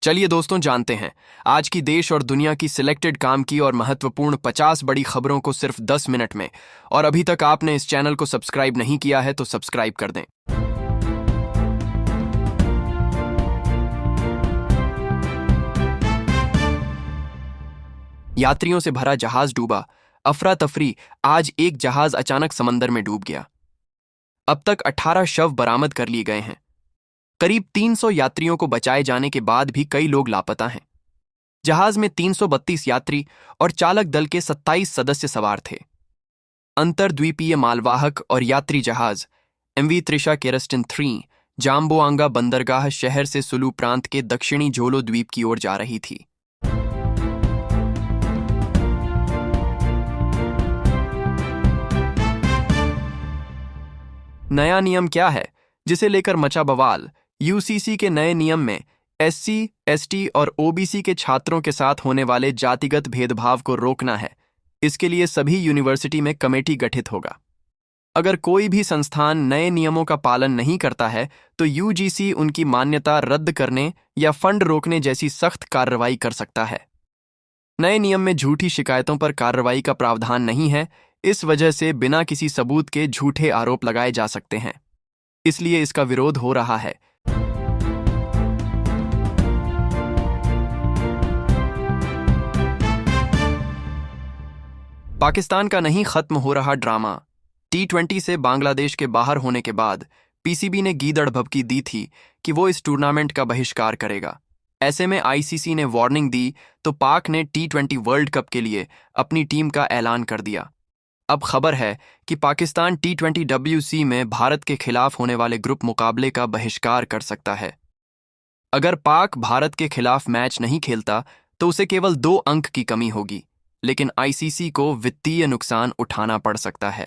चलिए दोस्तों, जानते हैं आज की देश और दुनिया की सिलेक्टेड काम की और महत्वपूर्ण 50 बड़ी खबरों को सिर्फ 10 मिनट में। और अभी तक आपने इस चैनल को सब्सक्राइब नहीं किया है तो सब्सक्राइब कर दें। यात्रियों से भरा जहाज डूबा, अफरा तफरी। आज एक जहाज अचानक समंदर में डूब गया। अब तक 18 शव बरामद कर लिए गए हैं। करीब 300 यात्रियों को बचाए जाने के बाद भी कई लोग लापता हैं। जहाज में 332 यात्री और चालक दल के 27 सदस्य सवार थे। अंतर्द्वीपीय मालवाहक और यात्री जहाज MV त्रिशा केरस्टिन 3 जाम्बोआंगा बंदरगाह शहर से सुलू प्रांत के दक्षिणी जोलो द्वीप की ओर जा रही थी। नया नियम क्या है जिसे लेकर मचा बवाल? UCC के नए नियम में SC, ST और OBC के छात्रों के साथ होने वाले जातिगत भेदभाव को रोकना है। इसके लिए सभी यूनिवर्सिटी में कमेटी गठित होगा। अगर कोई भी संस्थान नए नियमों का पालन नहीं करता है तो UGC उनकी मान्यता रद्द करने या फंड रोकने जैसी सख्त कार्रवाई कर सकता है। नए नियम में झूठी शिकायतों पर कार्रवाई का प्रावधान नहीं है। इस वजह से बिना किसी सबूत के झूठे आरोप लगाए जा सकते हैं, इसलिए इसका विरोध हो रहा है। पाकिस्तान का नहीं खत्म हो रहा ड्रामा। T20 से बांग्लादेश के बाहर होने के बाद PCB ने गीदड़ भभकी दी थी कि वो इस टूर्नामेंट का बहिष्कार करेगा। ऐसे में ICC ने वार्निंग दी तो पाक ने T20 वर्ल्ड कप के लिए अपनी टीम का ऐलान कर दिया। अब खबर है कि पाकिस्तान T20 WC में भारत के खिलाफ होने वाले ग्रुप मुकाबले का बहिष्कार कर सकता है। अगर पाक भारत के खिलाफ मैच नहीं खेलता तो उसे केवल 2 अंक की कमी होगी, लेकिन ICC को वित्तीय नुकसान उठाना पड़ सकता है।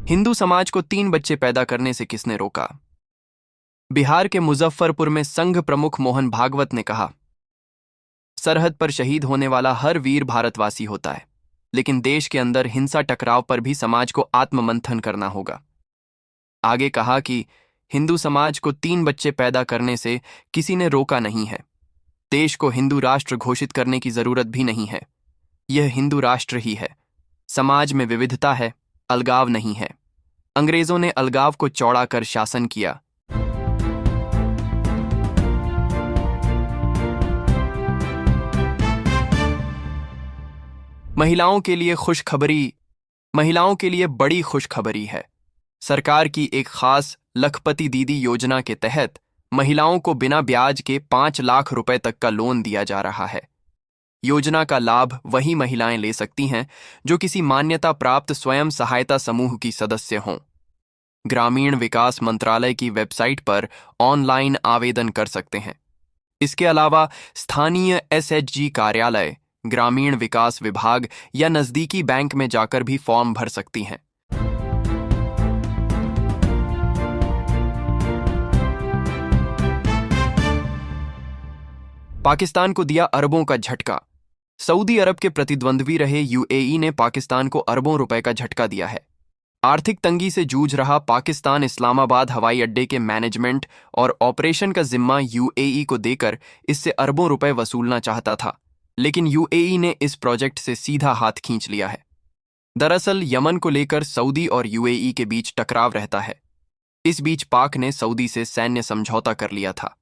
हिंदू समाज को 3 बच्चे पैदा करने से किसने रोका? बिहार के मुजफ्फरपुर में संघ प्रमुख मोहन भागवत ने कहा, सरहद पर शहीद होने वाला हर वीर भारतवासी होता है, लेकिन देश के अंदर हिंसा टकराव पर भी समाज को आत्ममंथन करना होगा। आगे कहा कि हिंदू समाज को 3 बच्चे पैदा करने से किसी ने रोका नहीं है। देश को हिंदू राष्ट्र घोषित करने की जरूरत भी नहीं है। यह हिंदू राष्ट्र ही है। समाज में विविधता है, अलगाव नहीं है। अंग्रेजों ने अलगाव को चौड़ा कर शासन किया। महिलाओं के लिए खुशखबरी। महिलाओं के लिए बड़ी खुशखबरी है। सरकार की एक खास लखपति दीदी योजना के तहत महिलाओं को बिना ब्याज के 5 लाख रुपए तक का लोन दिया जा रहा है। योजना का लाभ वही महिलाएं ले सकती हैं जो किसी मान्यता प्राप्त स्वयं सहायता समूह की सदस्य हों। ग्रामीण विकास मंत्रालय की वेबसाइट पर ऑनलाइन आवेदन कर सकते हैं। इसके अलावा स्थानीय SHG कार्यालय, ग्रामीण विकास विभाग या नजदीकी बैंक में जाकर भी फॉर्म भर सकती हैं। पाकिस्तान को दिया अरबों का झटका। सऊदी अरब के प्रतिद्वंद्वी रहे UAE ने पाकिस्तान को अरबों रुपए का झटका दिया है। आर्थिक तंगी से जूझ रहा पाकिस्तान इस्लामाबाद हवाई अड्डे के मैनेजमेंट और ऑपरेशन का जिम्मा UAE को देकर इससे अरबों रुपए वसूलना चाहता था, लेकिन UAE ने इस प्रोजेक्ट से सीधा हाथ खींच लिया है। दरअसल यमन को लेकर सऊदी और UAE के बीच टकराव रहता है। इस बीच पाक ने सऊदी से सैन्य समझौता कर लिया था।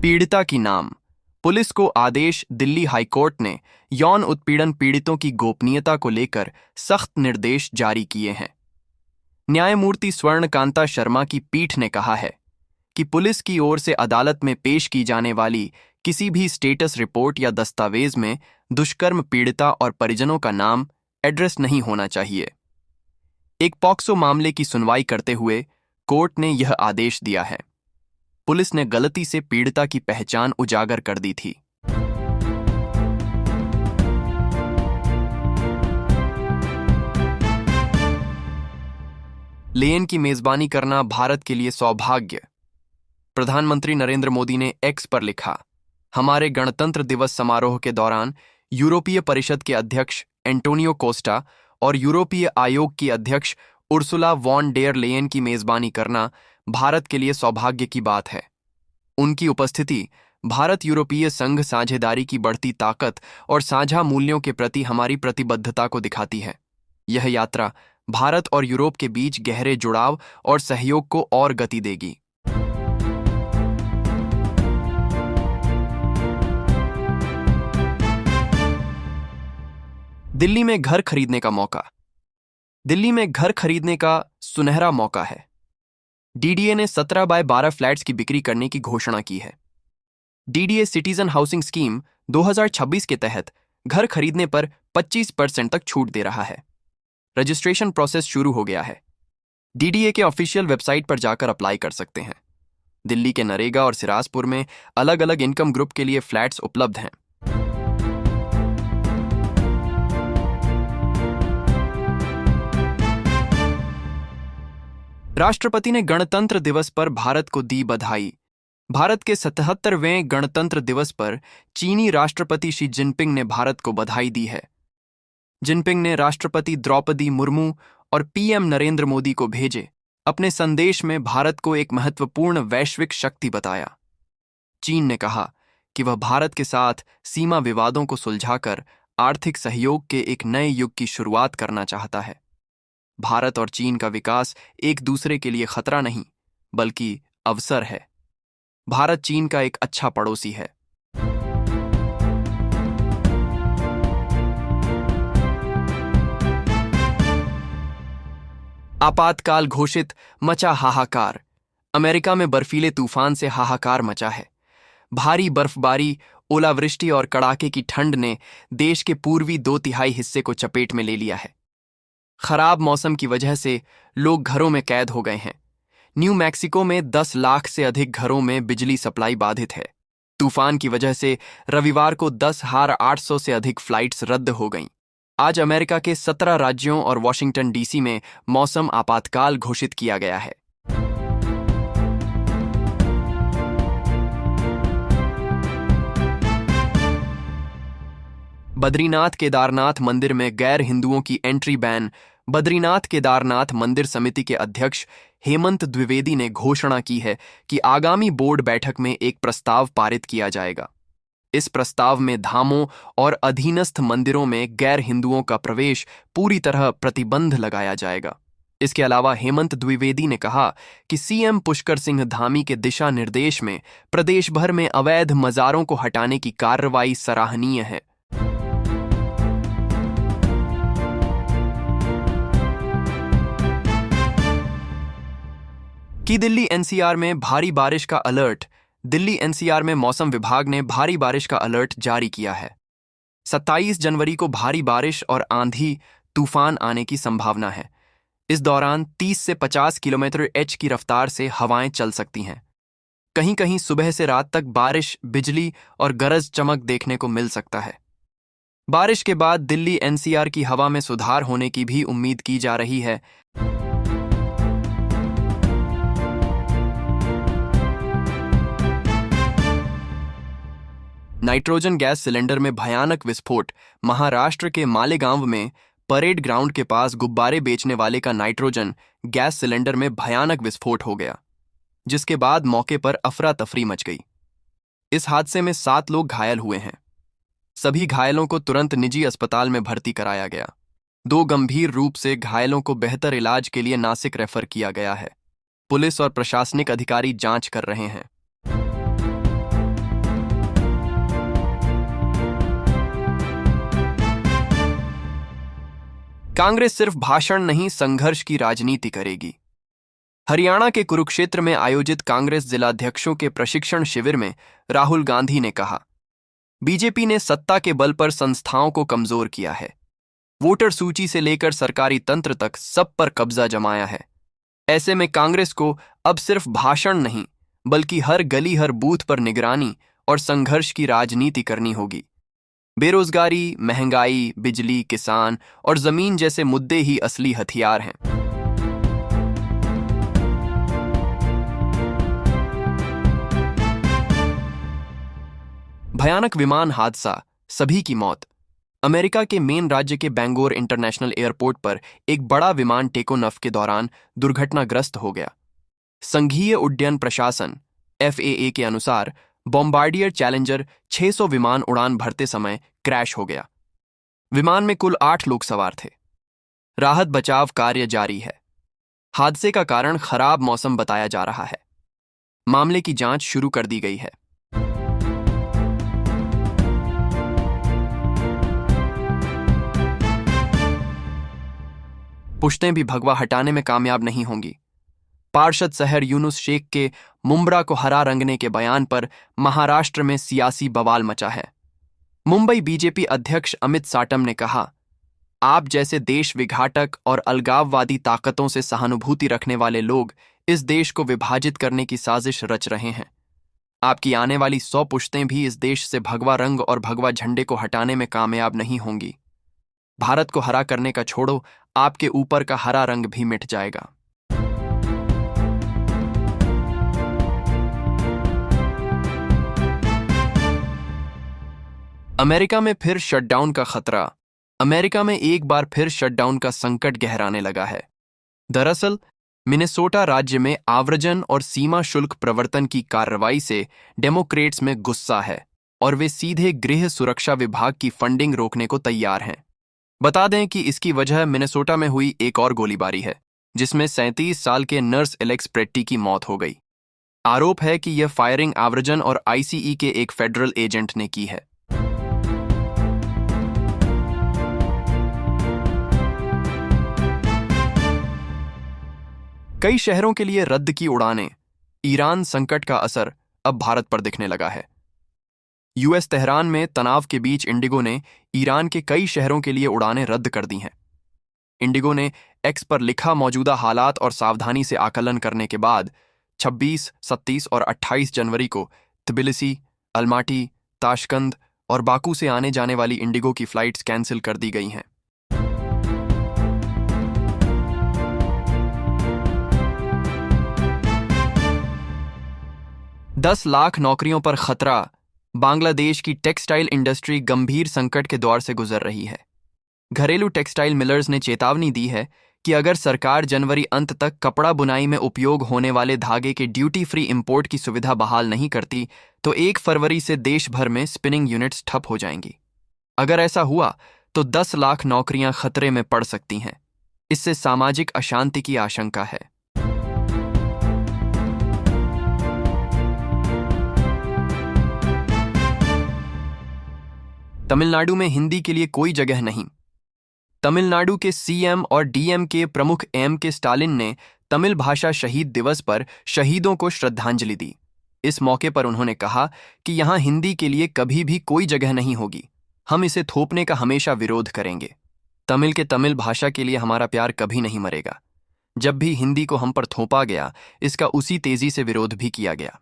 पीड़िता की नाम। पुलिस को आदेश। दिल्ली हाईकोर्ट ने यौन उत्पीड़न पीड़ितों की गोपनीयता को लेकर सख्त निर्देश जारी किए हैं। न्यायमूर्ति स्वर्णकांता शर्मा की पीठ ने कहा है कि पुलिस की ओर से अदालत में पेश की जाने वाली किसी भी स्टेटस रिपोर्ट या दस्तावेज में दुष्कर्म पीड़िता और परिजनों का नाम, एड्रेस नहीं होना चाहिए। एक पॉक्सो मामले की सुनवाई करते हुए कोर्ट ने यह आदेश दिया है। पुलिस ने गलती से पीड़िता की पहचान उजागर कर दी थी। लेन की मेजबानी करना भारत के लिए सौभाग्य। प्रधानमंत्री नरेंद्र मोदी ने X पर लिखा, हमारे गणतंत्र दिवस समारोह के दौरान यूरोपीय परिषद के अध्यक्ष एंटोनियो कोस्टा और यूरोपीय आयोग की अध्यक्ष उर्सुला वॉन डेर लेयन की मेजबानी करना भारत के लिए सौभाग्य की बात है। उनकी उपस्थिति भारत यूरोपीय संघ साझेदारी की बढ़ती ताकत और साझा मूल्यों के प्रति हमारी प्रतिबद्धता को दिखाती है। यह यात्रा भारत और यूरोप के बीच गहरे जुड़ाव और सहयोग को और गति देगी। दिल्ली में घर खरीदने का मौका। दिल्ली में घर खरीदने का सुनहरा मौका है। डीडीए ने 17 बाय 12 फ्लैट्स की बिक्री करने की घोषणा की है। डीडीए सिटीजन हाउसिंग स्कीम 2026 के तहत घर खरीदने पर 25% तक छूट दे रहा है। रजिस्ट्रेशन प्रोसेस शुरू हो गया है। डीडीए के ऑफिशियल वेबसाइट पर जाकर अप्लाई कर सकते हैं। दिल्ली के नरेगा और सिराजपुर में अलग अलग इनकम ग्रुप के लिए फ्लैट्स उपलब्ध हैं। राष्ट्रपति ने गणतंत्र दिवस पर भारत को दी बधाई। भारत के 77वें गणतंत्र दिवस पर चीनी राष्ट्रपति शी जिनपिंग ने भारत को बधाई दी है। जिनपिंग ने राष्ट्रपति द्रौपदी मुर्मू और पीएम नरेंद्र मोदी को भेजे अपने संदेश में भारत को एक महत्वपूर्ण वैश्विक शक्ति बताया। चीन ने कहा कि वह भारत के साथ सीमा विवादों को सुलझाकर आर्थिक सहयोग के एक नए युग की शुरुआत करना चाहता है। भारत और चीन का विकास एक दूसरे के लिए खतरा नहीं, बल्कि अवसर है। भारत चीन का एक अच्छा पड़ोसी है। आपातकाल घोषित, मचा हाहाकार। अमेरिका में बर्फीले तूफान से हाहाकार मचा है। भारी बर्फबारी, ओलावृष्टि और कड़ाके की ठंड ने देश के पूर्वी 2/3 हिस्से को चपेट में ले लिया है। खराब मौसम की वजह से लोग घरों में कैद हो गए हैं। न्यू मैक्सिको में 10 लाख से अधिक घरों में बिजली सप्लाई बाधित है। तूफान की वजह से रविवार को 10,800 से अधिक फ्लाइट्स रद्द हो गईं। आज अमेरिका के 17 राज्यों और वॉशिंगटन डीसी में मौसम आपातकाल घोषित किया गया है। बद्रीनाथ केदारनाथ मंदिर में गैर हिंदुओं की एंट्री बैन। बद्रीनाथ केदारनाथ मंदिर समिति के अध्यक्ष हेमंत द्विवेदी ने घोषणा की है कि आगामी बोर्ड बैठक में एक प्रस्ताव पारित किया जाएगा। इस प्रस्ताव में धामों और अधीनस्थ मंदिरों में गैर हिंदुओं का प्रवेश पूरी तरह प्रतिबंध लगाया जाएगा। इसके अलावा हेमंत द्विवेदी ने कहा कि सीएम पुष्कर सिंह धामी के दिशा निर्देश में प्रदेश भर में अवैध मज़ारों को हटाने की कार्रवाई सराहनीय है। कि दिल्ली एनसीआर में भारी बारिश का अलर्ट। दिल्ली एनसीआर में मौसम विभाग ने भारी बारिश का अलर्ट जारी किया है। 27 जनवरी को भारी बारिश और आंधी तूफान आने की संभावना है। इस दौरान 30 से 50 किलोमीटर/h की रफ्तार से हवाएं चल सकती हैं। कहीं कहीं सुबह से रात तक बारिश, बिजली और गरज चमक देखने को मिल सकता है। बारिश के बाद दिल्ली एनसीआर की हवा में सुधार होने की भी उम्मीद की जा रही है। नाइट्रोजन गैस सिलेंडर में भयानक विस्फोट। महाराष्ट्र के मालेगांव में परेड ग्राउंड के पास गुब्बारे बेचने वाले का नाइट्रोजन गैस सिलेंडर में भयानक विस्फोट हो गया, जिसके बाद मौके पर अफरा तफरी मच गई। इस हादसे में 7 लोग घायल हुए हैं। सभी घायलों को तुरंत निजी अस्पताल में भर्ती कराया गया। 2 गंभीर रूप से घायलों को बेहतर इलाज के लिए नासिक रेफर किया गया है। पुलिस और प्रशासनिक अधिकारी जांच कर रहे हैं। कांग्रेस सिर्फ भाषण नहीं, संघर्ष की राजनीति करेगी। हरियाणा के कुरुक्षेत्र में आयोजित कांग्रेस जिलाध्यक्षों के प्रशिक्षण शिविर में राहुल गांधी ने कहा, बीजेपी ने सत्ता के बल पर संस्थाओं को कमजोर किया है। वोटर सूची से लेकर सरकारी तंत्र तक सब पर कब्जा जमाया है। ऐसे में कांग्रेस को अब सिर्फ भाषण नहीं, बल्कि हर गली, हर बूथ पर निगरानी और संघर्ष की राजनीति करनी होगी। बेरोजगारी, महंगाई, बिजली, किसान और जमीन जैसे मुद्दे ही असली हथियार हैं। भयानक विमान हादसा, सभी की मौत। अमेरिका के मेन राज्य के बैंगलोर इंटरनेशनल एयरपोर्ट पर एक बड़ा विमान टेकोनफ के दौरान दुर्घटनाग्रस्त हो गया। संघीय उड्डयन प्रशासन FAA के अनुसार बॉम्बार्डियर चैलेंजर 600 विमान उड़ान भरते समय क्रैश हो गया। विमान में कुल 8 लोग सवार थे। राहत बचाव कार्य जारी है। हादसे का कारण खराब मौसम बताया जा रहा है। मामले की जांच शुरू कर दी गई है। पुश्तें भी भगवा हटाने में कामयाब नहीं होंगी। पार्षद शहर यूनुस शेख के मुंब्रा को हरा रंगने के बयान पर महाराष्ट्र में सियासी बवाल मचा है। मुंबई बीजेपी अध्यक्ष अमित साटम ने कहा, आप जैसे देश विघातक और अलगाववादी ताकतों से सहानुभूति रखने वाले लोग इस देश को विभाजित करने की साजिश रच रहे हैं। आपकी आने वाली 100 पुश्तें भी इस देश से भगवा रंग और भगवा झंडे को हटाने में कामयाब नहीं होंगी। भारत को हरा करने का छोड़ो, आपके ऊपर का हरा रंग भी मिट जाएगा। अमेरिका में फिर शटडाउन का खतरा। अमेरिका में एक बार फिर शटडाउन का संकट गहराने लगा है। दरअसल मिनेसोटा राज्य में आव्रजन और सीमा शुल्क प्रवर्तन की कार्रवाई से डेमोक्रेट्स में गुस्सा है और वे सीधे गृह सुरक्षा विभाग की फंडिंग रोकने को तैयार हैं। बता दें कि इसकी वजह मिनेसोटा में हुई एक और गोलीबारी है, जिसमें 37 साल के नर्स एलेक्स प्रेट्टी की मौत हो गई। आरोप है कि यह फायरिंग आव्रजन और ICE के एक फेडरल एजेंट ने की है। कई शहरों के लिए रद्द की उड़ानें। ईरान संकट का असर अब भारत पर दिखने लगा है। US तेहरान में तनाव के बीच इंडिगो ने ईरान के कई शहरों के लिए उड़ानें रद्द कर दी हैं। इंडिगो ने X पर लिखा, मौजूदा हालात और सावधानी से आकलन करने के बाद 26, 27 और 28 जनवरी को तबिलिसी, अलमाटी, ताशकंद और बाकू से आने जाने वाली इंडिगो की फ्लाइट्स कैंसिल कर दी गई हैं। दस लाख नौकरियों पर खतरा। बांग्लादेश की टेक्सटाइल इंडस्ट्री गंभीर संकट के दौर से गुजर रही है। घरेलू टेक्सटाइल मिलर्स ने चेतावनी दी है कि अगर सरकार जनवरी अंत तक कपड़ा बुनाई में उपयोग होने वाले धागे के ड्यूटी फ्री इंपोर्ट की सुविधा बहाल नहीं करती तो 1 फरवरी से देश भर में स्पिनिंग यूनिट्स ठप हो जाएंगी। अगर ऐसा हुआ तो 10 लाख नौकरियां खतरे में पड़ सकती हैं। इससे सामाजिक अशांति की आशंका है। तमिलनाडु में हिंदी के लिए कोई जगह नहीं। तमिलनाडु के CM और DMK प्रमुख M.K. स्टालिन ने तमिल भाषा शहीद दिवस पर शहीदों को श्रद्धांजलि दी। इस मौके पर उन्होंने कहा कि यहां हिंदी के लिए कभी भी कोई जगह नहीं होगी। हम इसे थोपने का हमेशा विरोध करेंगे। तमिल के तमिल भाषा के लिए हमारा प्यार कभी नहीं मरेगा। जब भी हिंदी को हम पर थोपा गया, इसका उसी तेजी से विरोध भी किया गया।